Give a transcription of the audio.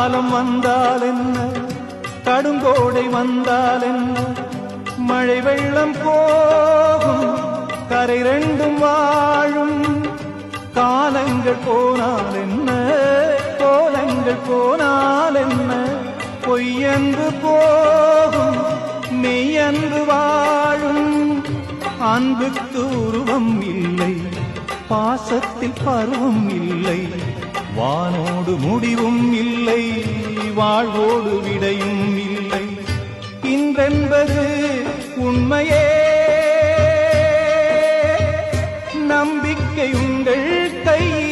காலம் வந்தால் என்ன, கடுங்கோடை வந்தால் என்ன, மழை வெள்ளம் போகும், கரை ரெண்டும் வாழும். காலங்கள் போனால் என்ன, கோலங்கள் போனால் என்ன, பொய்யன்று போகும், மெய்யன்று வாழும். அன்புக்கு உருவம் இல்லை, பாசத்தில் பருவம் இல்லை, வானோடு முடிவும் இல்லை, வாழ்வோடு விடையும் இல்லை. இன்றென்பது உண்மையே, நம்பிக்கை உங்கள் கையில்.